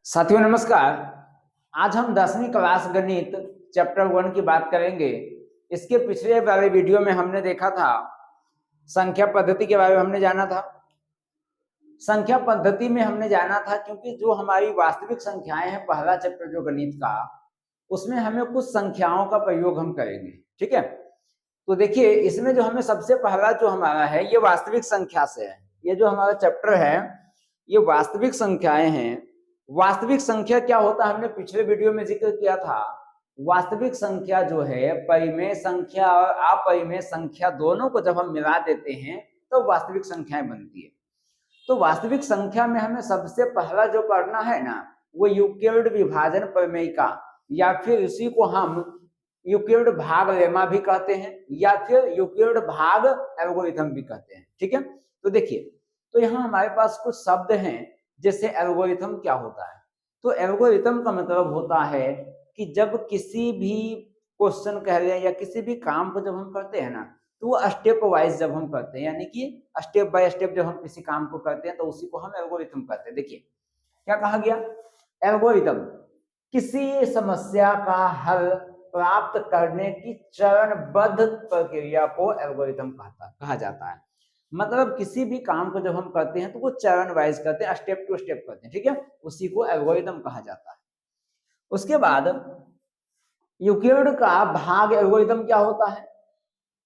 साथियों नमस्कार। आज हम 10वीं क्लास गणित चैप्टर 1 की बात करेंगे। इसके पिछले वाले वीडियो में हमने देखा था संख्या पद्धति के बारे में हमने जाना था। संख्या पद्धति में हमने जाना था क्योंकि जो हमारी वास्तविक संख्याएं हैं, पहला चैप्टर जो गणित का, उसमें हमें कुछ संख्याओं का प्रयोग हम करेंगे। ठीक है, तो देखिए इसमें जो हमें सबसे पहला जो हमारा है ये वास्तविक संख्या से है। ये जो हमारा चैप्टर है ये वास्तविक संख्याएं हैं। वास्तविक संख्या क्या होता है हमने पिछले वीडियो में जिक्र किया था। वास्तविक संख्या जो है परिमेय संख्या और अपरिमेय संख्या दोनों को जब हम मिला देते हैं तो वास्तविक संख्याएं बनती है। तो वास्तविक संख्या में हमें सबसे पहला जो पढ़ना है ना वो यूक्लिड विभाजन प्रमेय का, या फिर इसी को हम यूक्लिड भाग लेमा भी कहते हैं या फिर यूक्लिड भाग एल्गोरिथम भी कहते हैं। ठीक है, तो देखिए तो यहाँ हमारे पास कुछ शब्द हैं। जैसे एल्गोरिथम क्या होता है, तो एल्गोरिथम का मतलब होता है कि जब किसी भी क्वेश्चन कह रहे हैं या किसी भी काम को जब हम करते हैं ना तो वो स्टेप वाइज जब हम करते हैं, यानी कि स्टेप बाय स्टेप जब हम किसी काम को करते हैं तो उसी को हम एल्गोरिथम कहते हैं। देखिए क्या कहा गया, एल्गोरिथम किसी समस्या का हल प्राप्त करने की चरणबद्ध प्रक्रिया को एल्गोरिथम कहा जाता है। मतलब किसी भी काम को जब हम करते हैं तो वो चरण वाइज करते हैं, स्टेप टू स्टेप करते हैं। ठीक है, उसी को एल्गोरिथम कहा जाता है। उसके बाद यूक्लिड का भाग एल्गोरिथम क्या होता है।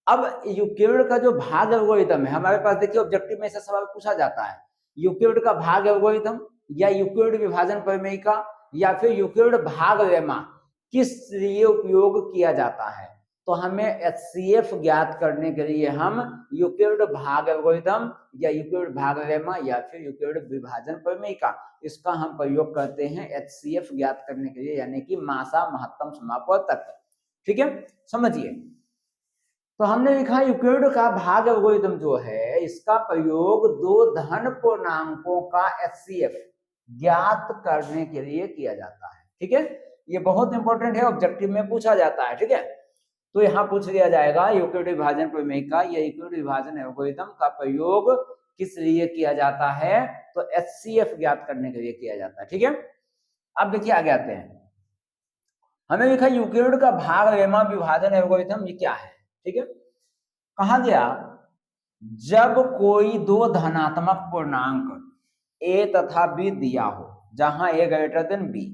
अब यूक्लिड का जो भाग एल्गोरिथम है, हमारे पास देखिए ऑब्जेक्टिव में ऐसा सवाल पूछा जाता है, यूक्लिड का भाग एल्गोरिथम या यूक्लिड विभाजन प्रमेय का या फिर यूक्लिड भाग लेमा किस लिए उपयोग किया जाता है। तो हमें HCF ज्ञात करने के लिए हम यूक्लिड भाग एल्गोरिथम या यूक्लिड भाग लेमा या फिर यूक्लिड विभाजन प्रमेय का, इसका हम प्रयोग करते हैं HCF ज्ञात करने के लिए, यानी कि मासा महत्तम समापवर्तक। ठीक है, समझिए। तो हमने लिखा यूक्लिड का भाग एल्गोरिथम जो है इसका प्रयोग दो धन पूर्णांकों का HCF ज्ञात करने के लिए किया जाता है। ठीक है, ये बहुत इंपॉर्टेंट है, ऑब्जेक्टिव में पूछा जाता है। ठीक है, तो यहाँ पूछ लिया जाएगा यूक्लिड विभाजन प्रमेय का या यूक्लिड विभाजन एल्गोरिथम का प्रयोग किस लिए किया जाता है, तो HCF ज्ञात करने के लिए किया जाता है। ठीक है, अब देखिए आगे आते हैं। हमें लिखा यूक्लिड का भाग लेमा विभाजन एल्गोरिथम, ये क्या है। ठीक है, कहा गया जब कोई दो धनात्मक पूर्णांक A तथा B दिया हो जहां A ग्रेटर देन B।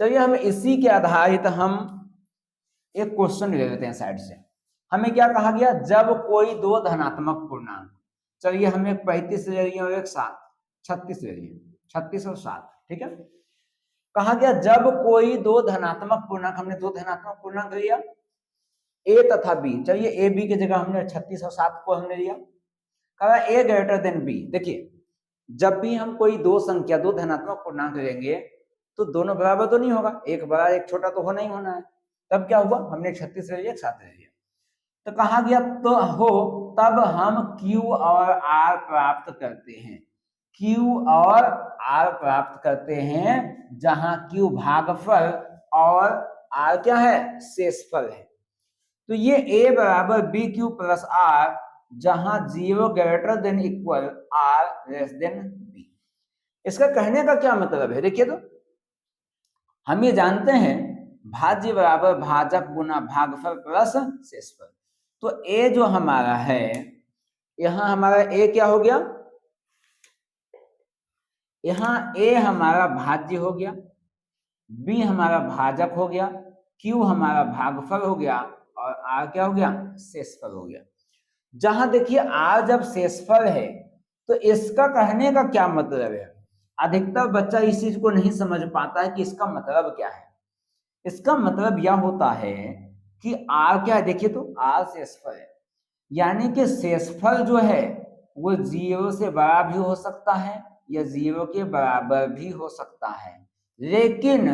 चलिए हम इसी के आधारित हम एक क्वेश्चन ले लेते हैं साइड से। हमें क्या कहा गया, जब कोई दो धनात्मक पूर्णांक, चलिए हम एक 35 ले लिए और एक 7, 36 ले लिए, 36 और 7। ठीक है, कहा गया जब कोई दो धनात्मक पूर्णांक, हमने दो धनात्मक पूर्णांक लिया A तथा B, चलिए A B की जगह हमने 36 और 7 को हमने लिया। कहा A ग्रेटर देन B। देखिए जब भी हम कोई दो संख्या, दो धनात्मक पूर्णांक लेंगे तो दोनों बराबर तो नहीं होगा, एक बड़ा एक छोटा तो होना ही होना है। तब क्या हुआ, हमने 36 ले लिया, 7 ले लिया। तो कहा गया तो हो तब हम Q और R प्राप्त करते हैं। Q और R प्राप्त करते हैं जहां Q भागफल और R क्या है, शेषफल है। तो ये A बराबर BQ प्लस R जहां 0 greater than equal R less than B। इसका कहने का क्या मतलब है, देखिए तो हम ये जानते हैं भाज्य बराबर भाजक गुना भागफल प्लस शेषफल। तो A जो हमारा है, यहां हमारा A क्या हो गया, यहां A हमारा भाज्य हो गया, B हमारा भाजक हो गया, Q हमारा भागफल हो गया और R क्या हो गया, शेषफल हो गया। जहां देखिए R जब शेषफल है तो इसका कहने का क्या मतलब है, अधिकतर बच्चा इस चीज को नहीं समझ पाता है कि इसका मतलब क्या है। इसका मतलब यह होता है कि R क्या है, देखिए तो R शेषफल है, यानी कि शेषफल जो है वो 0 से बड़ा भी हो सकता है या 0 के बराबर भी हो सकता है, लेकिन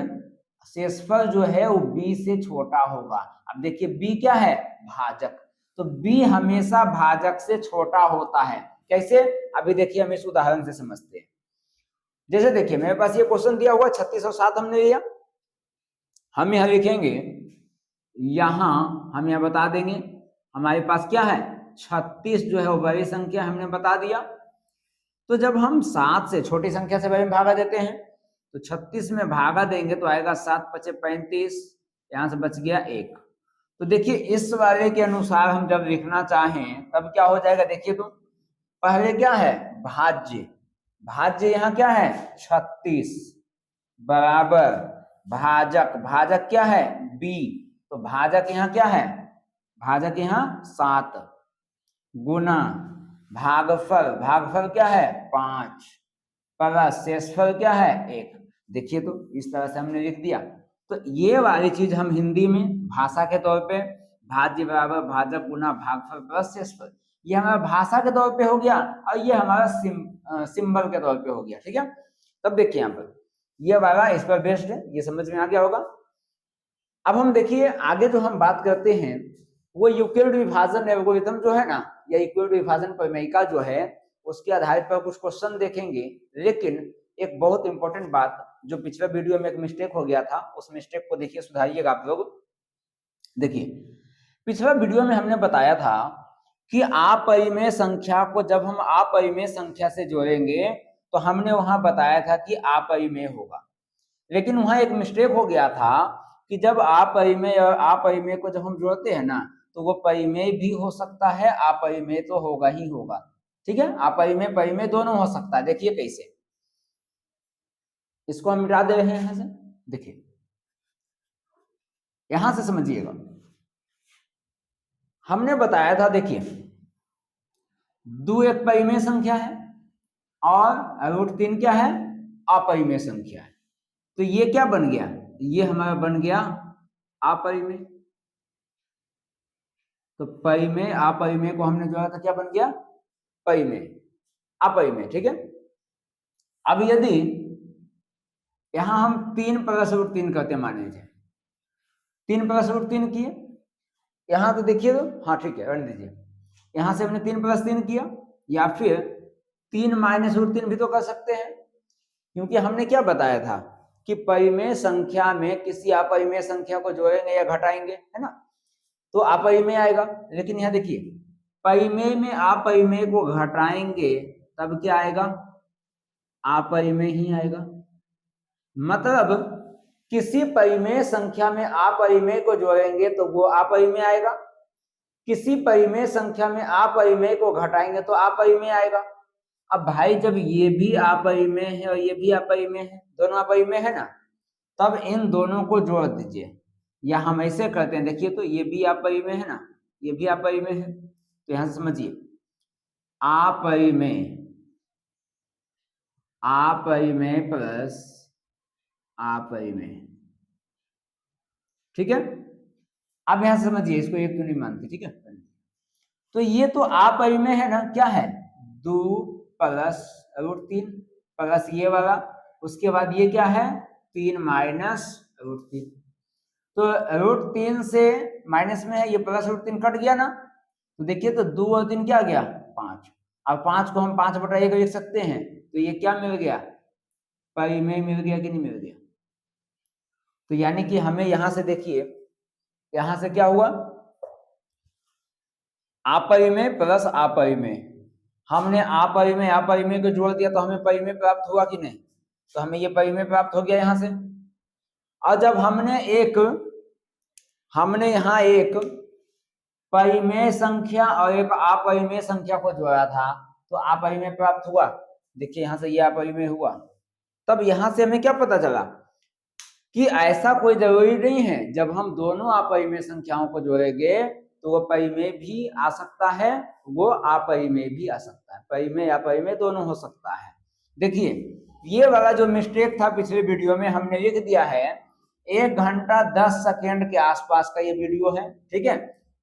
शेषफल जो है वो B से छोटा होगा। अब देखिए B क्या है, भाजक, तो B हमेशा भाजक से छोटा होता है। कैसे, अभी देखिए हम इस उदाहरण से समझते हैं। जैसे देखिए मेरे पास ये क्वेश्चन दिया हुआ 36 और 7 हमने लिया, हम यहां लिखेंगे, यहां हम यहां बता देंगे हमारे पास क्या है 36 जो है वो बड़ी संख्या हमने बता दिया। तो जब हम 7 से छोटी संख्या से बड़े में भागा देते हैं तो 36 में भागा देंगे तो आएगा 7 × 5 = 35, यहां से बच गया 1। तो देखिए इस वाले के अनुसार हम जब लिखना चाहें तब क्या हो जाएगा, देखिए तो पहले क्या है भाज्य, भाज्य यहाँ क्या है 36 बराबर भाजक, भाजक क्या है b, तो भाजक यहाँ क्या है, भाजक यहाँ 7 गुना भागफल, भागफल क्या है 5 प्लस शेषफल क्या है 1। देखिए तो इस तरह से हमने लिख दिया। तो ये वाली चीज हम हिंदी में भाषा के तौर पे भाज्य बराबर भाजक गुना भागफल प्लस शेषफल, ये हमारा भाषा के तौर पे हो गया और ये हमारा सिंबल के तौर पे हो गया। ठीक है, तब देखिए यहाँ पर ये वाला इस पर बेस्ड है, ये समझ में आ गया होगा। अब हम देखिए आगे जो हम बात करते हैं वो यूक्लिड विभाजन एल्गोरिथम जो है ना, या यूक्लिड विभाजन प्रमेयिका जो है उसके आधार पर कुछ क्वेश्चन देखेंगे। लेकिन एक बहुत इंपॉर्टेंट बात जो पिछले वीडियो में एक मिस्टेक हो गया था, उस मिस्टेक को देखिए सुधारिएगा आप लोग। देखिए पिछला वीडियो में हमने बताया था कि अपरिमेय संख्या को जब हम अपरिमेय संख्या से जोड़ेंगे तो हमने वहां बताया था कि अपरिमेय होगा, लेकिन वहां एक मिस्टेक हो गया था कि जब अपरिमेय और अपरिमेय को जब हम जोड़ते हैं ना तो वो परिमेय भी हो सकता है, अपरिमेय तो होगा ही होगा। ठीक है, अपरिमेय परिमेय दोनों हो सकता है। देखिए कैसे, इसको हम मिटा दे रहे हैं यहां से, देखिए यहां से समझिएगा। हमने बताया था देखिए 2 एक परिमेय संख्या है और √3 क्या है अपरिमेय संख्या है, तो ये क्या बन गया, ये हमारा बन गया अपरिमेय। तो परिमेय अपरिमेय को हमने जोड़ा था, क्या बन गया परिमेय अपरिमेय। ठीक है, अब यदि यहां हम 3 + √3 करते मान लीजिए 3 + √3 किए, यहां तो देखिए तो हाँ ठीक है रहने दीजिए, यहां से हमने 3 + 3 किया, या फिर 3 - √3 भी तो कर सकते हैं, क्योंकि हमने क्या बताया था कि परिमेय संख्या में किसी अपरिमेय संख्या को जोड़ेंगे या घटाएंगे, है ना, तो अपरिमेय आएगा। लेकिन यहां देखिए परिमेय में अपरिमेय को घटाएंगे तब क्या आएगा, अपरिमेय ही आएगा। मतलब किसी परिमेय संख्या में अपरिमेय को जोड़ेंगे तो वो अपरिमेय आएगा, किसी परिमेय संख्या में अपरिमेय को घटाएंगे तो अपरिमेय आएगा। अब भाई जब ये भी अपरिमेय है और ये भी अपरिमेय है, दोनों अपरिमेय है ना, तब इन दोनों को जोड़ दीजिए, या हम ऐसे करते हैं देखिए तो ये भी अपरिमेय है ना, ये भी अपरिमेय है, तो यहां से समझिए अपरिमेय अपरिमेय प्लस अपरिमेय। ठीक है, अब यहां से समझिए, इसको एक तो नहीं मानते, ठीक है, तो ये तो अपरिमेय है ना, क्या है 2 + √3 प्लस ये वाला, उसके बाद ये क्या है 3 - √3, तो √3 से माइनस में है, ये प्लस √3 कट गया ना, तो देखिए तो 2 और 3 क्या आ गया 5। अब 5 को हम 5/1 लिख सकते हैं, तो ये क्या मिल गया परिमेय मिल गया कि नहीं मिल गया। तो यानी कि हमें यहां से देखिए, यहां से क्या हुआ अपरिमेय प्लस अपरिमेय, हमने अपरिमेय अपरिमेय को जोड़ दिया तो हमें परिमेय प्राप्त हुआ कि नहीं, तो हमें ये परिमेय प्राप्त हो गया यहां से। और जब हमने यहां एक परिमेय संख्या और एक अपरिमेय संख्या को जोड़ा था तो अपरिमेय प्राप्त हुआ, देखिए यहां से ये अपरिमेय हुआ। तब यहां से हमें क्या पता चला कि ऐसा कोई जरूरी नहीं है जब हम दोनों अपरिमेय संख्याओं को जोड़ेंगे तो वो परिमेय भी आ सकता है, वो अपरिमेय भी आ सकता है, परिमेय अपरिमेय दोनों हो सकता है। देखिए ये वाला जो मिस्टेक था पिछले वीडियो में हमने लिख दिया है 1 घंटा 10 सेकेंड के आसपास का ये वीडियो है, ठीक है,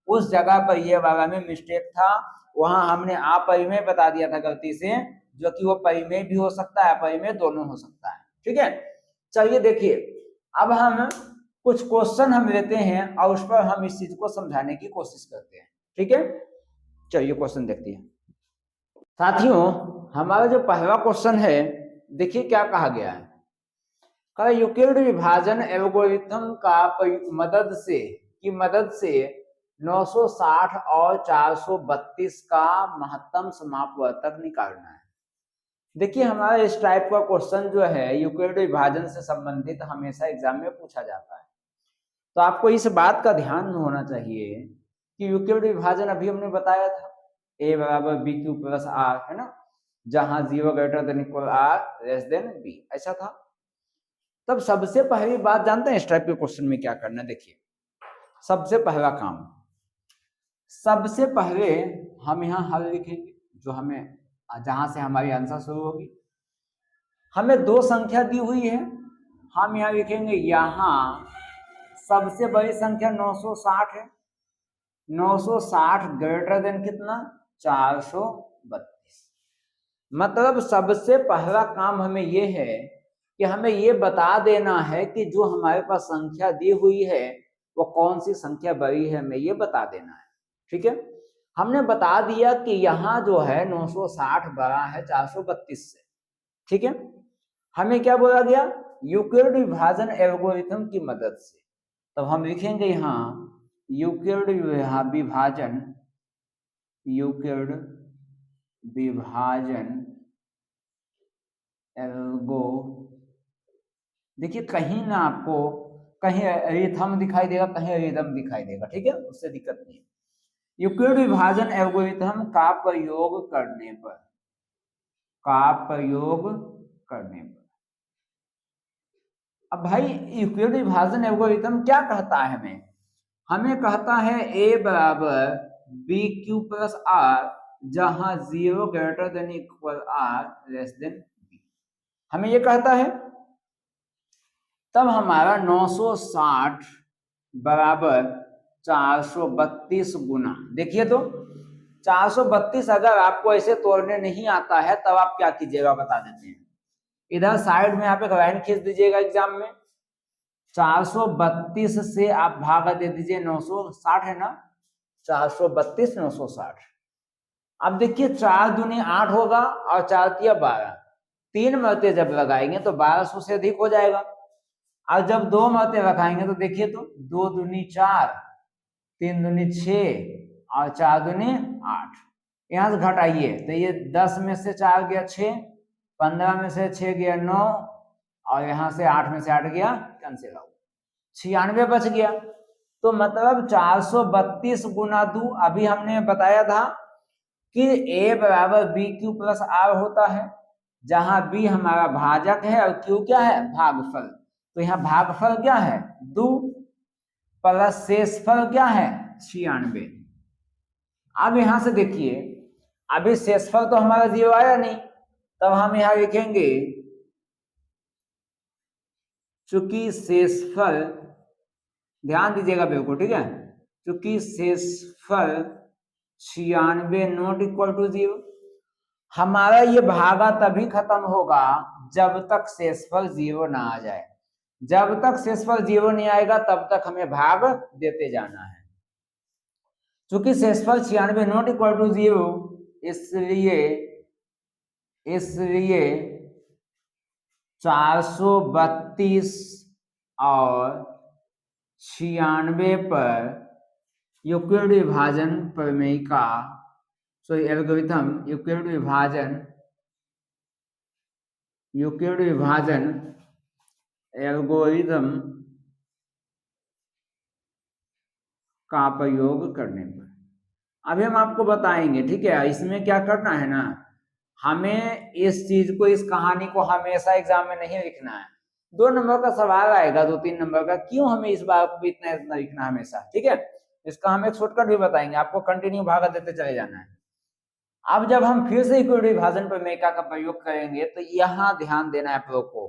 उस जगह पर ये वाला में मिस्टेक था, वहां हमने अपरिमेय बता दिया था गलती से, जो कि वो परिमेय भी हो सकता है अपरिमेय दोनों हो सकता है। ठीक है, चलिए देखिए अब हम कुछ क्वेश्चन हम लेते हैं और उस पर हम इस चीज को समझाने की कोशिश करते हैं। ठीक है, चलिए क्वेश्चन देखते हैं। साथियों हमारा जो पहला क्वेश्चन है देखिए क्या कहा गया है, कहा यूक्लिड विभाजन एल्गोरिथम का मदद से 960 और 432 का महत्तम समापवर्तक निकालना है। देखिए हमारा इस टाइप का क्वेश्चन जो है यूक्लिड विभाजन से संबंधित हमेशा एग्जाम में पूछा जाता है। तो आपको इस बात का ध्यान होना चाहिए कि यूक्लिड विभाजन अभी हमने बताया था a बराबर बी क्यू प्लस आर, है ना, जहां 0 greater than equal R less than B, ऐसा था। तब सबसे पहली बात जानते हैं इस टाइप के क्वेश्चन में क्या करना है। देखिए सबसे पहला काम, सबसे पहले हम यहाँ हल लिखेंगे जो हमें जहां से हमारी आंसर शुरू होगी। हमें दो संख्या दी हुई है, हम यहाँ लिखेंगे यहाँ सबसे बड़ी संख्या 960 है, 960 ग्रेटर देन कितना 432। मतलब सबसे पहला काम हमें ये है कि हमें ये बता देना है कि जो हमारे पास संख्या दी हुई है वो कौन सी संख्या बड़ी है, हमें ये बता देना है। ठीक है, हमने बता दिया कि यहाँ जो है 960 बड़ा है 432 से। ठीक है, हमें क्या बोला गया, यूक्लिड विभाजन एल्गोरिथम की मदद से। तब हम लिखेंगे यहाँ यूक्लिड विभाजन, यूक्लिड विभाजन एल्गो, देखिए कहीं ना आपको कहीं रिथम दिखाई देगा, कहीं रिदम दिखाई देगा, ठीक है, उससे दिक्कत नहीं है। यूक्लिड विभाजन एल्गोरिथम का प्रयोग करने पर, का प्रयोग करने पर, अब भाई यूक्लिड विभाजन एल्गोरिथम क्या कहता है, हमें कहता है a बराबर बी क्यू प्लस आर जहां 0 greater than equal R less than B, हमें ये कहता है। तब हमारा 960 बराबर 432 गुना, देखिए तो 432 अगर आपको ऐसे तोड़ने नहीं आता है तब आप क्या कीजिएगा बता देते हैं, इधर साइड में आप एक लाइन खींच दीजिएगा एग्जाम में, 432 से आप भागा दे दीजिए 960 है ना, 432 960। अब देखिए 4 दूनी 8 होगा और 4 तिया 12, 3 मरते जब लगाएंगे तो 1200 से अधिक हो जाएगा। और जब 2 मरते लगाएंगे तो देखिए तो 2 दूनी 4, 3 दूनी 6 और 4 दूनी 8, यहां से घटाइए तो ये 10 में से 4 गया 6, 15 में से 6 गया 9 और यहां से 8 में से 8 गया कैंसिल आउट, 96 बच गया। तो मतलब 432 गुना 2, अभी हमने बताया था कि a बराबर बी क्यू प्लस आर होता है, जहां b हमारा भाजक है और q क्या है भागफल। तो यहाँ भागफल क्या है 2 प्लस शेषफल क्या है 96। अब यहां से देखिए अभी शेषफल तो हमारा 0 आया नहीं, तब हम यहां लिखेंगे चूंकि शेषफल, ध्यान दीजिएगा बिल्कुल, ठीक है, चूंकि शेषफल 96 नॉट इक्वल टू 0, हमारा ये भागा तभी खत्म होगा जब तक शेषफल 0 ना आ जाए। जब तक शेषफल 0 नहीं आएगा तब तक हमें भाग देते जाना है। चूंकि शेषफल 96 नॉट इक्वल टू 0, इसलिए 432 और 96 पर यूक्लिड विभाजन प्रमेय का, एल्गोरिथम यूक्लिड विभाजन एल्गोरिथम का प्रयोग करने पर, अभी हम आपको बताएंगे, ठीक है। इसमें क्या करना है ना, हमें इस चीज को, इस कहानी को हमेशा एग्जाम में नहीं लिखना है। 2 नंबर का सवाल आएगा, 2-3 नंबर का, क्यों हमें इस बार इतना इतना लिखना हमेशा, ठीक है। इसका हम एक शॉर्टकट भी बताएंगे, आपको कंटिन्यू भागा देते चले जाना है। अब जब हम फिर से यूक्लिड विभाजन प्रमेय का प्रयोग करेंगे तो यहाँ ध्यान देना है आप लोग को,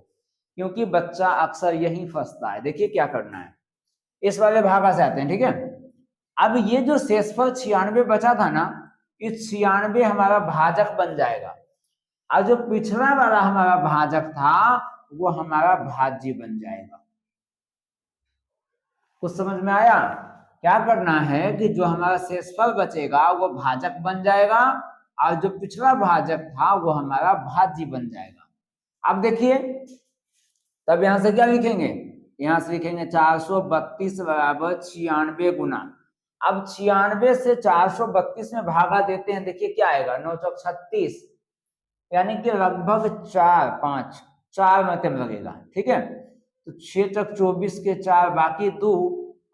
क्योंकि बच्चा अक्सर यही फंसता है। देखिए क्या करना है, इस वाले भागा से आते हैं, ठीक है। अब ये जो शेषफल 96 बचा था ना, इस 96 हमारा भाजक बन जाएगा, और जो पिछला वाला हमारा भाजक था वो हमारा भाज्य बन जाएगा। कुछ समझ में आया? क्या करना है कि जो हमारा शेषफल बचेगा वो भाजक बन जाएगा, और जो पिछला भाजक था वो हमारा भाज्य बन जाएगा। अब देखिए, तब यहां से क्या लिखेंगे, यहां से लिखेंगे 432 बराबर 96 गुना। अब 96 से 432 में भागा देते हैं, देखिए क्या आएगा 9 चौक 36, यानी कि लगभग 4 मतलब लगेगा। ठीक है, तो 6 चौक 24 के 4 बाकी 2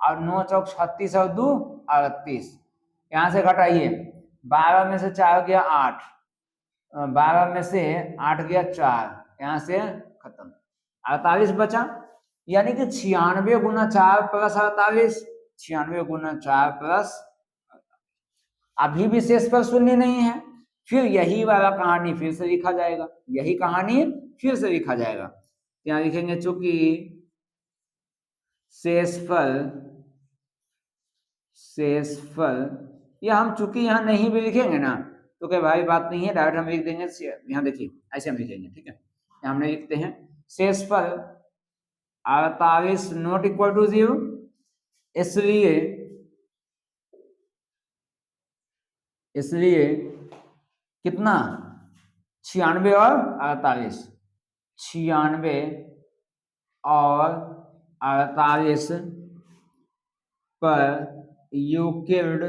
और 9 चौक 36 और 2 38। यहाँ से घटाइए, 12 में से 4 गया 8, 12 में से 8 गया 4, यहाँ से खत्म, 48 बचा। यानी कि 96 गुना 4 प्लस 48, 96 गुना 4 प्लस, अभी भी शेष पर शून्य नहीं है, फिर यही वाला कहानी फिर से लिखा जाएगा, यही कहानी फिर से लिखा जाएगा। यहाँ लिखेंगे चूंकि शेषफल, या हम चूंकि यहाँ नहीं भी लिखेंगे ना तो क्या भाई बात नहीं है, डायरेक्ट हम लिख देंगे। यहाँ देखिए ऐसे हम लिखेंगे, ठीक है, हमने लिखते हैं शेषफल 48 नॉट इक्वल टू 0, इसलिए कितना 96 और 48, 96 और 48 पर यूक्लिड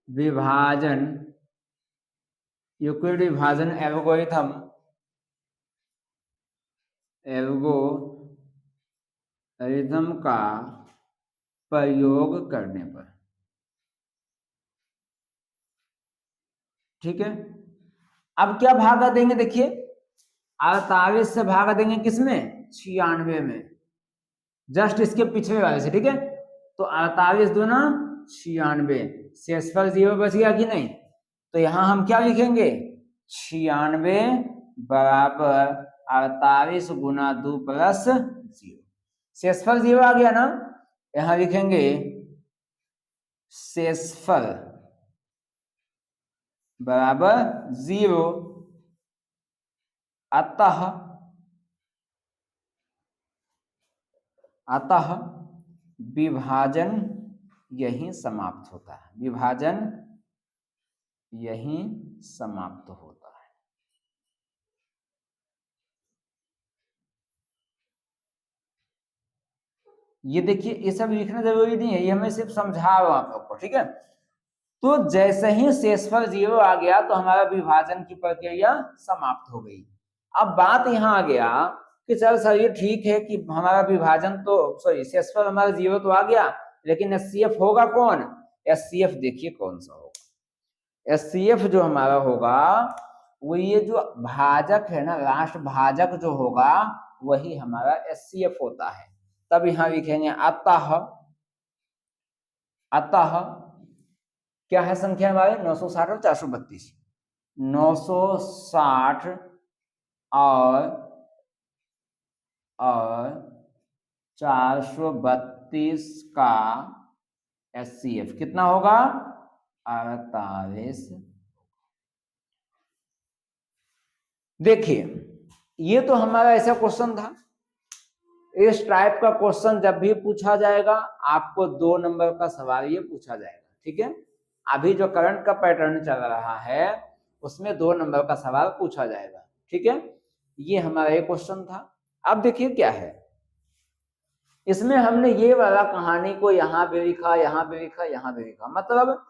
विभाजन एल्गोरिथम का प्रयोग करने पर, ठीक है। अब क्या भागा देंगे, देखिए 48 से भागा देंगे किसमें, 96 में, जस्ट इसके पिछले वाले से, ठीक है। तो 48 दूना 96, शेषफल 0 बच गया कि नहीं, तो यहां हम क्या लिखेंगे 96 बराबर 48 गुना 2 प्लस 0, शेषफल 0 आ गया ना, यहां लिखेंगे शेषफल बराबर 0, अतः विभाजन यहीं समाप्त होता है, विभाजन यहीं समाप्त होता है। ये देखिए ये सब लिखना जरूरी नहीं है, ये हमें सिर्फ समझा रहा हूं आप लोग को, ठीक है। तो जैसे ही शेषफल 0 आ गया तो हमारा विभाजन की प्रक्रिया समाप्त हो गई। अब बात यहाँ आ गया कि चल सर ये ठीक है कि हमारा विभाजन तो शेषफल हमारा 0 तो आ गया, लेकिन एचसीएफ होगा कौन, एचसीएफ देखिए कौन सा होगा, एचसीएफ जो हमारा होगा वो ये जो भाजक है ना, लास्ट भाजक जो होगा वही हमारा एचसीएफ होता है। तब यहां लिखेंगे अतः क्या है संख्या हमारे 960 और 432, 960 और 432 का एचसीएफ कितना होगा 48। देखिए ये तो हमारा ऐसा क्वेश्चन था, इस टाइप का क्वेश्चन जब भी पूछा जाएगा आपको 2 नंबर का सवाल ये पूछा जाएगा, ठीक है। अभी जो करंट का पैटर्न चल रहा है उसमें 2 नंबर का सवाल पूछा जाएगा, ठीक है। ये हमारा ये क्वेश्चन था। अब देखिए क्या है, इसमें हमने ये वाला कहानी को यहाँ भी लिखा, यहाँ भी लिखा, यहाँ भी लिखा, मतलब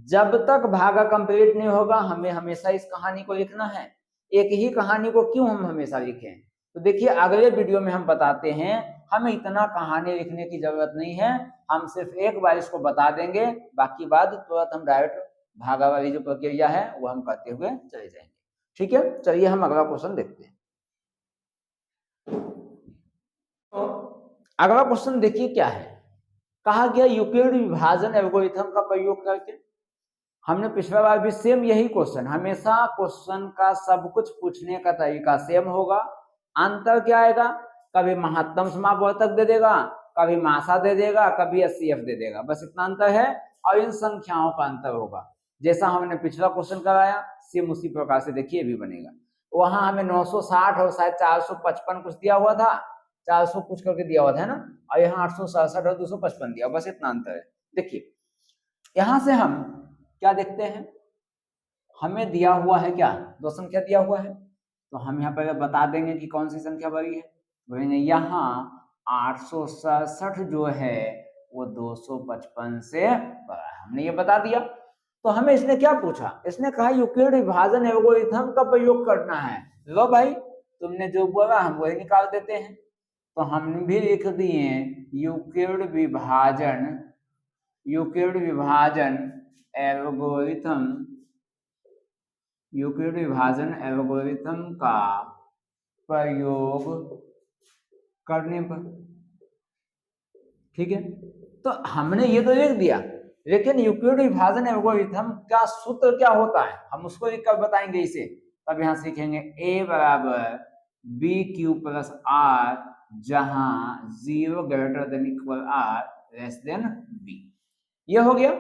जब तक भागा कंप्लीट नहीं होगा हमें हमेशा इस कहानी को लिखना है। एक ही कहानी को क्यों हम हमेशा लिखें, तो देखिए अगले वीडियो में हम बताते हैं हमें इतना कहानी लिखने की जरूरत नहीं है, हम सिर्फ एक बार इसको बता देंगे, बाकी बात तुरंत हम डायरेक्ट भागा वाली जो प्रक्रिया है वो हम करते हुए चले जाएंगे, ठीक है। चलिए हम अगला क्वेश्चन देखते हैं। तो अगला क्वेश्चन देखिए क्या है, कहा गया यूक्लिड विभाजन एल्गोरिथम का प्रयोग करके। हमने पिछला बार भी सेम यही क्वेश्चन, हमेशा क्वेश्चन का सब कुछ पूछने का तरीका सेम होगा, अंतर क्या आएगा, कभी महत्तम समापवर्तक दे देगा, कभी मासा दे देगा, कभी एचसीएफ दे देगा, बस इतना अंतर है, और इन संख्याओं का अंतर होगा। जैसा हमने पिछला क्वेश्चन कराया सेम उसी प्रकार से देखिए भी बनेगा। वहां हमें 960 और शायद 455 कुछ दिया हुआ था, 400 कुछ करके दिया हुआ था ना, और यहाँ 867 और 255 दिया, बस इतना अंतर है। देखिए यहां से हम क्या देखते हैं, हमें दिया हुआ है क्या, 2 संख्या दिया हुआ है, तो हम यहाँ पर बता देंगे कि कौन सी संख्या बड़ी है। बोलेंगे यहाँ 867 जो है वो 255 से बड़ा है, हमने ये बता दिया। तो हमें इसने क्या पूछा, इसने कहा यूक्लिड विभाजन एल्गोरिथम का प्रयोग करना है। लो भाई, तुमने जो बोला हम वही निकाल देते हैं। तो हम भी लिख दिए यूक्लिड विभाजन एल्गोरिथम का प्रयोग करने पर। ठीक है, तो हमने ये तो लिख दिया, लेकिन यूक्लिड विभाजन एल्गोरिथम का सूत्र क्या होता है हम उसको लिख कर बताएंगे इसे। तब यहां सीखेंगे a बराबर बी क्यू प्लस आर, जहां 0 greater than equal R less than B. ये हो गया।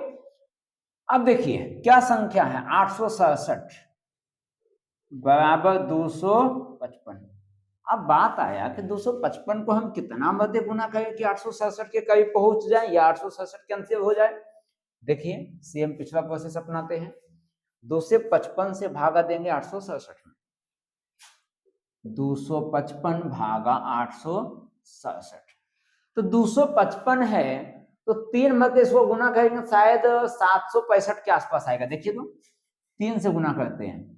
अब देखिए क्या संख्या है, 867 बराबर 255। अब बात आया कि 255 को हम कितना मध्य गुना करें कि 867 के करीब पहुंच जाए या 867 कैंसिल हो जाए। देखिए सेम पिछला प्रोसेस अपनाते हैं। 255 से भागा देंगे 867 में, 255 भागा 867, तो 255 है तो 3 मध्य इसको गुना करेंगे शायद 765 के आसपास आएगा। देखिए तो 3 से गुना करते हैं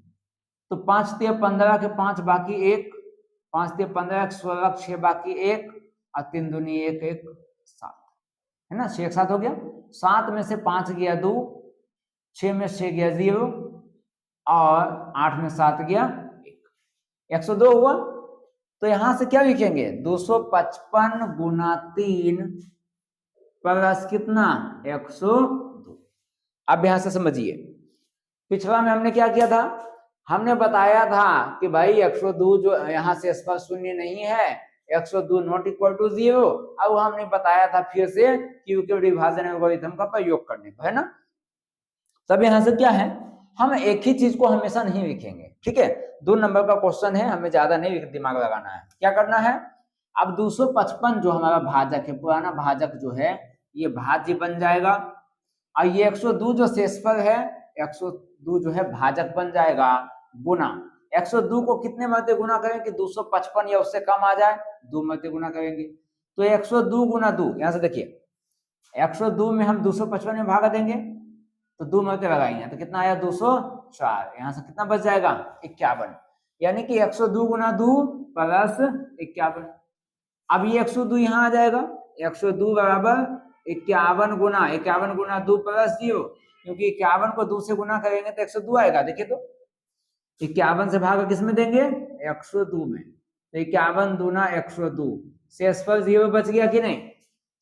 तो 5 तिया 15 के 5 बाकी 1, 5 तिया 15 के 16 6 बाकी 1 और 3 दूनी 1 1 7 है ना, 6 7 हो गया। 7 में से 5 गया 2, 6 में 6 गया 0 और 8 में 7 गया 1, 102 हुआ। तो यहां से क्या लिखेंगे 255 गुना 3 प्लस कितना 102। अब यहां से समझिए पिछला में हमने क्या किया था, हमने बताया था कि भाई 102 जो यहां से स्पष्ट शून्य नहीं है, 102 नॉट इक्वल टू 0। अब हमने बताया था फिर से कि यूक्लिड विभाजन एल्गोरिथम का प्रयोग करने पर, है ना। तब यहां से क्या है, हम एक ही चीज को हमेशा नहीं लिखेंगे। ठीक है, 2 नंबर का क्वेश्चन है, हमें ज्यादा नहीं दिमाग लगाना है। क्या करना है, अब 255 जो हमारा भाजक है, पुराना भाजक जो है ये भाज्य बन जाएगा, और ये 102 जो शेषफल है 102 जो है भाजक बन जाएगा, गुना 102 को कितने मध्य गुना करेंगे कि 255 या उससे कम आ जाए, 2 मध्य गुना करेंगे। तो 102 गुना 2, यहां से देखिए 102 में हम 255 में भागा देंगे तो 2 मध्य लगाएंगे तो कितना आया 204, यहां से कितना बच जाएगा 51, यानी कि 102 गुना 2 प्लस 51। अब ये 102 यहाँ आ जाएगा, 102 बराबर 51 गुना 2 प्लस 0, क्योंकि 51 को 2 से गुना करेंगे तो 102 आएगा। देखिए तो 51 से भागा किस में देंगे 102 में, तो 51 दूना 102, शेषफल 0 बच गया कि नहीं,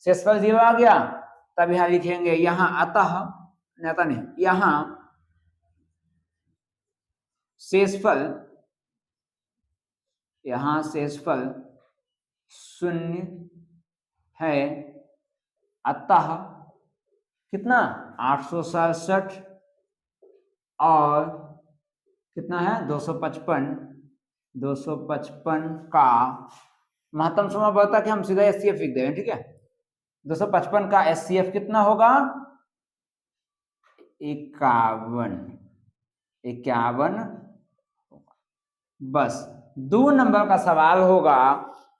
शेषफल 0 आ गया। तब यहां लिखेंगे यहां अतः नहीं, यहां शेषफल 0 है, अतः कितना 867 और कितना है 255 का महत्तम समय बढ़ता कि हम सीधा एचसीएफ लिख देंगे। ठीक है, 255 का एचसीएफ कितना होगा 51। बस 2 नंबर का सवाल होगा,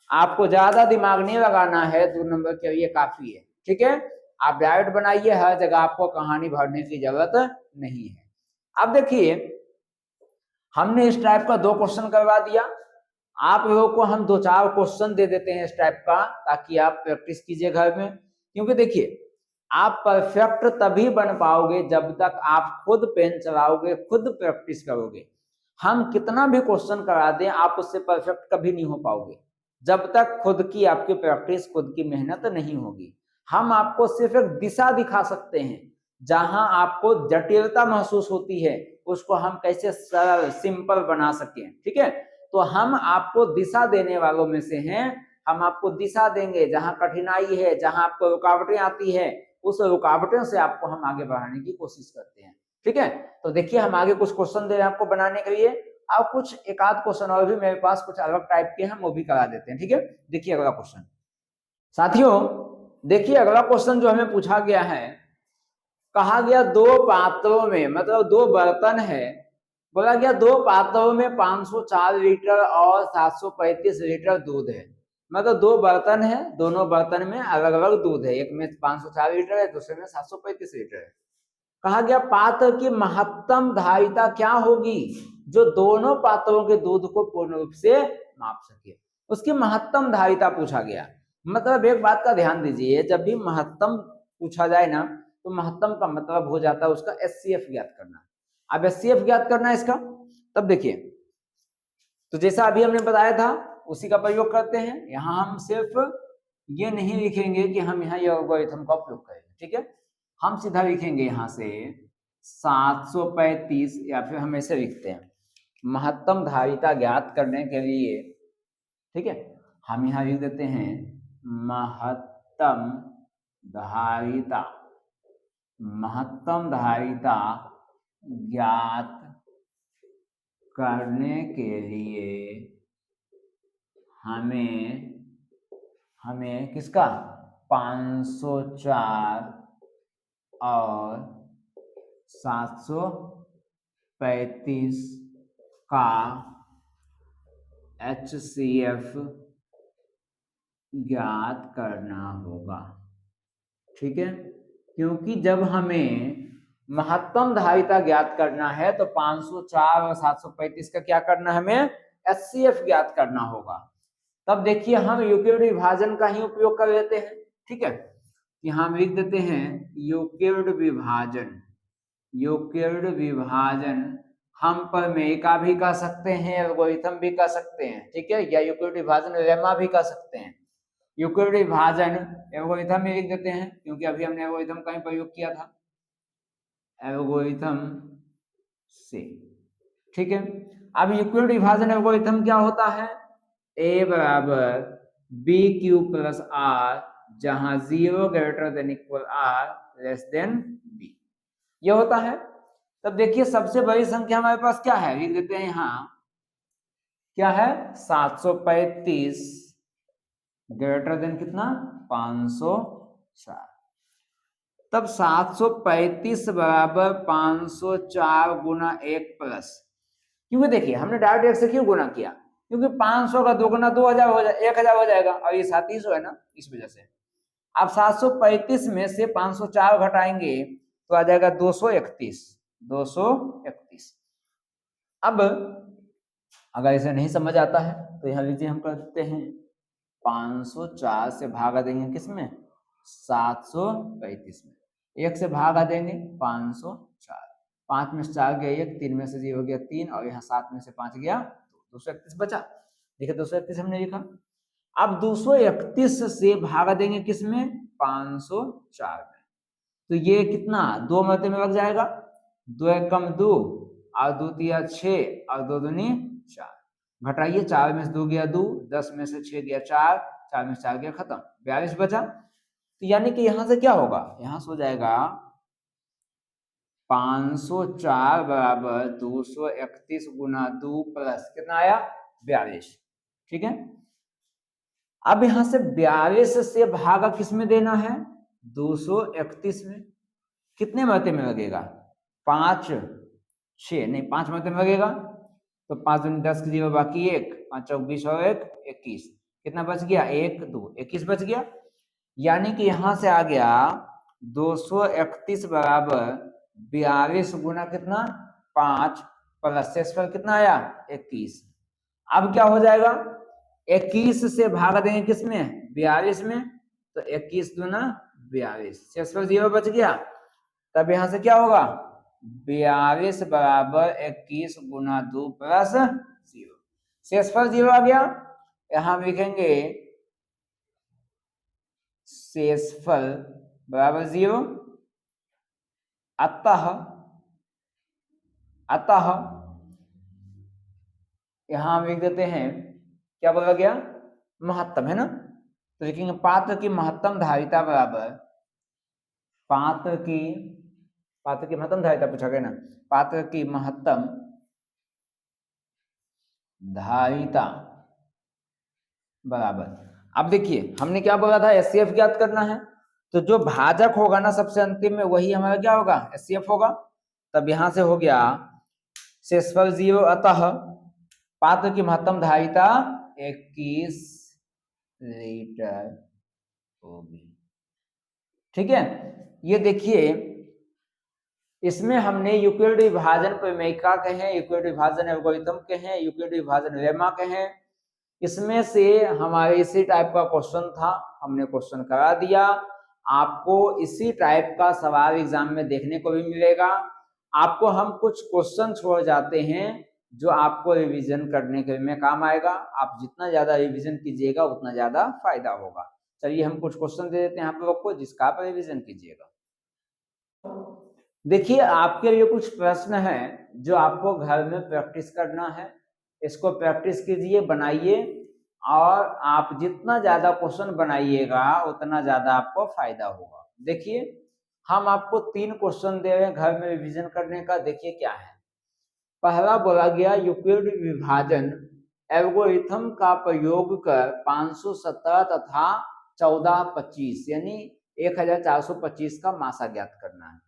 आपको ज्यादा दिमाग नहीं लगाना है, 2 नंबर के लिए काफी है। ठीक है, आप डायरेक्ट बनाइए, हर जगह आपको कहानी भरने की जरूरत नहीं है। अब देखिए हमने इस टाइप का 2 क्वेश्चन करवा दिया, आप लोगों को हम 2-4 क्वेश्चन दे देते हैं इस टाइप का, ताकि आप प्रैक्टिस कीजिए घर में। क्योंकि देखिए आप परफेक्ट तभी बन पाओगे जब तक आप खुद पेन चलाओगे, खुद प्रैक्टिस करोगे। हम कितना भी क्वेश्चन करा दें आप उससे परफेक्ट कभी नहीं हो पाओगे जब तक खुद की आपकी प्रैक्टिस, खुद की मेहनत नहीं होगी। हम आपको सिर्फ एक दिशा दिखा सकते हैं, जहां आपको जटिलता महसूस होती है उसको हम कैसे सरल सिंपल बना सकें। ठीक है, तो हम आपको दिशा देने वालों में से हैं, हम आपको दिशा देंगे। जहां कठिनाई है, जहां आपको रुकावटें आती है, उस रुकावटों से आपको हम आगे बढ़ाने की कोशिश करते हैं। ठीक है, तो देखिए हम आगे कुछ क्वेश्चन दे रहे हैं आपको बनाने के लिए, अब कुछ एक आध क्वेश्चन और भी मेरे पास कुछ अलग टाइप के हम वो भी करा देते हैं। ठीक है, देखिए अगला क्वेश्चन साथियों, देखिए अगला क्वेश्चन जो हमें पूछा गया है, कहा गया 2 पात्रों में, मतलब 2 बर्तन है, बोला गया 2 पात्रों में 504 लीटर और 735 लीटर दूध है। मतलब 2 बर्तन है, दोनों बर्तन में अलग अलग दूध है, एक में 504 लीटर है, दूसरे में 735 लीटर है। कहा गया पात्र की महत्तम धारिता क्या होगी, जो दोनों पात्रों के दूध को पूर्ण रूप से माप सके, उसकी महत्तम धारिता पूछा गया। मतलब एक बात का ध्यान दीजिए, जब भी महत्तम पूछा जाए ना, तो महत्तम का मतलब हो जाता है उसका एचसीएफ ज्ञात करना। अब एचसीएफ ज्ञात करना है इसका, तब देखिए, तो जैसा अभी हमने बताया था उसी का प्रयोग करते हैं। यहाँ हम सिर्फ ये नहीं लिखेंगे कि हम यहाँ ये एल्गोरिथम का उपयोग करेंगे, ठीक है, हम सीधा लिखेंगे यहाँ से 735, या फिर हम ऐसे लिखते हैं महत्तम धारिता ज्ञात करने के लिए, ठीक है, हम यहाँ लिख देते हैं महत्तम धारिता, महत्तम धारिता ज्ञात करने के लिए हमें किसका 504 और 735 का HCF ज्ञात करना होगा, ठीक है, क्योंकि जब हमें महत्तम धारिता ज्ञात करना है तो 504 और 735 का क्या करना है, हमें HCF ज्ञात करना होगा। तब देखिए हम यूक्लिड विभाजन का ही उपयोग कर लेते हैं, ठीक है, यहाँ हम लिख देते हैं यूक्लिड विभाजन, यूक्लिड विभाजन हम प्रमेय का भी कर सकते हैं, एल्गोरिथम भी कर सकते हैं, ठीक है, या यूक्लिड विभाजन लेमा भी कर सकते हैं। यूक्लिड विभाजन एल्गोरिथम में लिख देते हैं, क्योंकि अभी हमने एल्गोरिथम का ही प्रयोग किया था, एल्गोरिथम से, ठीक है। अब यूक्लिड विभाजन एल्गोरिथम क्या होता है, ए बराबर बी क्यू प्लस आर, जहां 0 greater than equal R less than B, ये होता है। तब देखिए सबसे बड़ी संख्या हमारे पास क्या है, लिख देते हैं यहाँ क्या है 735 ग्रेटर देन कितना 504, तब 735 बराबर 504 गुना 1 प्लस, क्योंकि देखिए हमने डायरेक्ट 1 से क्यों गुना किया, क्योंकि 500 का 2 गुना 2000 हो जाए 1000 हो जाएगा, और ये 3700 है ना, इस वजह से। अब 735 में से 504 घटाएंगे तो आ जाएगा 231, 231। अब अगर इसे नहीं समझ आता है तो यहाँ लीजिए हम कर देते हैं 504 से भागा देंगे किसमें 735 में, 1 से भागा देंगे 504, 5 में से 4 गया 1, 3 में से 0 गया 3, और यहाँ 7 में से 5 गया 231 बचा, देखिए 231 हमने लिखा। अब 231 से भागा देंगे किसमें 504 में, तो ये कितना 2 मरते में लग जाएगा, 2 एक कम 2 और 2 तिया 6 और 2 दूनी 4, घटाइए 4 में से 2 गया 2, 10 में से 6 गया 4, 4 में से 4 गया खत्म, 42 बचा। तो यानी कि यहां से क्या होगा, यहां से हो जाएगा 504 बराबर 231 गुना 2 प्लस कितना आया 42, ठीक है। अब यहां से 42 से भागा किसमें देना है 231 में, कितने मरते में लगेगा 5 6 नहीं 5 मरते में लगेगा, तो 5 दूनी 10 की 0 बाकी 1, 5 चौक 20 और 1 21, कितना बच गया 1 2 21 बच गया। यानी कि यहां से आ गया 231 बराबर 42 गुना कितना 5 प्लस शेषफल कितना आया 21। अब क्या हो जाएगा 21 से भाग देंगे किसमें 42 में, तो 21 दूना 42, शेषफल 0 बच गया। तब यहां से क्या होगा 42 बराबर 21 गुना 2 प्लस 0, शेषफल 0 आ गया। यहां लिखेंगे शेषफल बराबर 0, अतः यहां हम लिख देते हैं क्या बोला गया महत्तम है ना, तो लिखेंगे पात्र की महत्तम धारिता बराबर पात्र की महत्तम धारिता पूछा गया ना, पात्र की महत्तम धारिता बराबर, अब देखिए हमने क्या बोला था एचसीएफ ज्ञात करना है, तो जो भाजक होगा ना सबसे अंतिम में वही हमारा क्या होगा एचसीएफ होगा। तब यहां से हो गया शेषफल 0, अतः पात्र की महत्तम धारिता 21 लीटर होगी, ठीक है। ये देखिए इसमें हमने यूक्लिड विभाजन प्रमेयिका के हैं, यूक्लिड विभाजन एल्गोरिथम के हैं, यूक्लिड विभाजन लेमा के हैं। इसमें से हमारे इसी टाइप का क्वेश्चन था, हमने क्वेश्चन करा दिया। आपको इसी टाइप का सवाल एग्जाम में देखने को भी मिलेगा। आपको हम कुछ क्वेश्चन छोड़ जाते हैं जो आपको रिवीजन करने के में काम आएगा। आप जितना ज्यादा रिवीजन कीजिएगा उतना ज्यादा फायदा होगा। चलिए हम कुछ क्वेश्चन दे देते हैं आप लोग को जिसका आप रिवीजन कीजिएगा। देखिए आपके लिए कुछ प्रश्न हैं जो आपको घर में प्रैक्टिस करना है। इसको प्रैक्टिस कीजिए, बनाइए, और आप जितना ज्यादा क्वेश्चन बनाइएगा उतना ज्यादा आपको फायदा होगा। देखिए हम आपको 3 क्वेश्चन दे रहे हैं घर में रिवीजन करने का। देखिए क्या है। पहला बोला गया यूक्लिड विभाजन एल्गोरिथम का प्रयोग कर 517 तथा 1425 यानी 1425 का मासा ज्ञात करना है।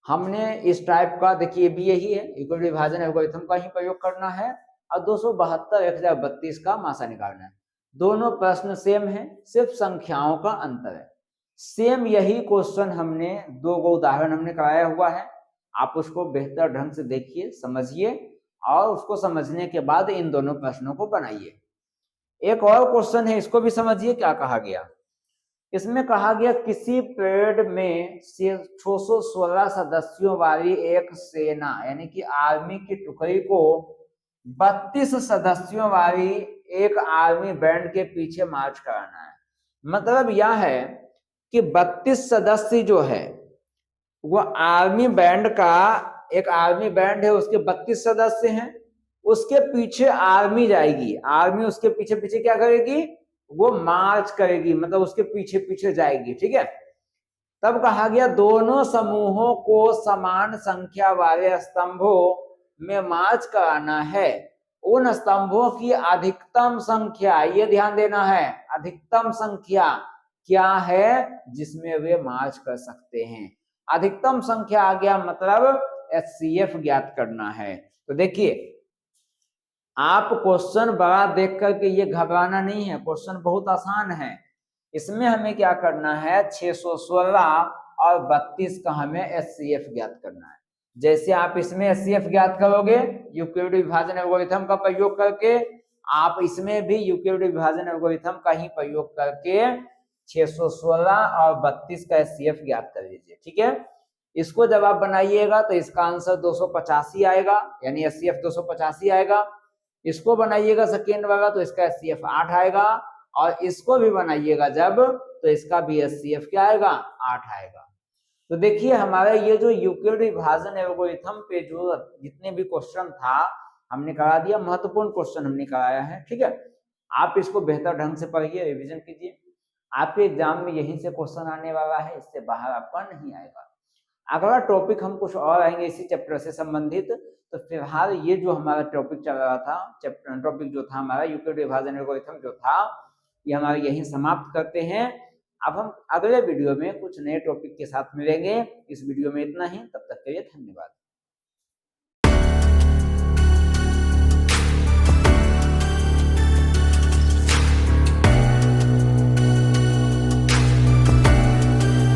हमने इस टाइप का, देखिए भी यही है, यूक्लिड विभाजन एल्गोरिथम का ही प्रयोग करना है और 272 1032 का मासा निकालना है। दोनों प्रश्न सेम है, सिर्फ संख्याओं का अंतर है। सेम यही क्वेश्चन हमने 2 उदाहरण हमने कराया हुआ है। आप उसको बेहतर ढंग से देखिए, समझिए, और उसको समझने के बाद इन दोनों प्रश्नों को बनाइए। एक और क्वेश्चन है, इसको भी समझिए क्या कहा गया। इसमें कहा गया किसी परेड में 616 सदस्यों वाली एक सेना यानी कि आर्मी की टुकड़ी को 32 सदस्यों वाली एक आर्मी बैंड के पीछे मार्च कराना है। मतलब यह है कि 32 सदस्य जो है वो आर्मी बैंड का, एक आर्मी बैंड है उसके 32 सदस्य हैं, उसके पीछे आर्मी जाएगी। आर्मी उसके पीछे पीछे क्या करेगी, वो मार्च करेगी, मतलब उसके पीछे पीछे जाएगी। ठीक है। तब कहा गया दोनों समूहों को समान संख्या वाले स्तंभों में मार्च कराना है। उन स्तंभों की अधिकतम संख्या, ये ध्यान देना है, अधिकतम संख्या क्या है जिसमें वे मार्च कर सकते हैं। अधिकतम संख्या आ गया, मतलब HCF ज्ञात करना है। तो देखिए आप क्वेश्चन बड़ा देख करके ये घबराना नहीं है, क्वेश्चन बहुत आसान है। इसमें हमें क्या करना है, 616 और 32 का हमें HCF ज्ञात करना है। जैसे आप इसमें HCF ज्ञात करोगे यूक्लिड विभाजन एल्गोरिथम का प्रयोग करके, आप इसमें भी यूक्लिड विभाजन एल्गोरिथम का ही प्रयोग करके 616 और 32 का HCF ज्ञात कर लीजिए। ठीक है। इसको जब आप बनाइएगा तो इसका आंसर 285 आएगा, यानी HCF 285 आएगा। इसको बनाइएगा सेकेंड वाला तो इसका HCF 8 आएगा, और इसको भी बनाइएगा जब तो इसका भी HCF क्या आएगा, 8 आएगा। तो देखिए हमारा ये जो यूक्लिड विभाजन एल्गोरिथम पे जो जितने भी क्वेश्चन था हमने करा दिया, महत्वपूर्ण क्वेश्चन हमने कराया है। ठीक है। आप इसको बेहतर ढंग से पढ़िए, रिविजन कीजिए। आपके एग्जाम में यहीं से क्वेश्चन आने वाला है, इससे बाहर आपका नहीं आएगा। अगला टॉपिक हम कुछ और आएंगे इसी चैप्टर से संबंधित। तो फिलहाल ये जो हमारा टॉपिक चल रहा था, चैप्टर टॉपिक जो था हमारा यूक्लिड विभाजन एल्गोरिथम जो था, ये हमारा यहीं समाप्त करते हैं। अब हम अगले वीडियो में कुछ नए टॉपिक के साथ मिलेंगे। इस वीडियो में इतना ही, तब तक के लिए धन्यवाद।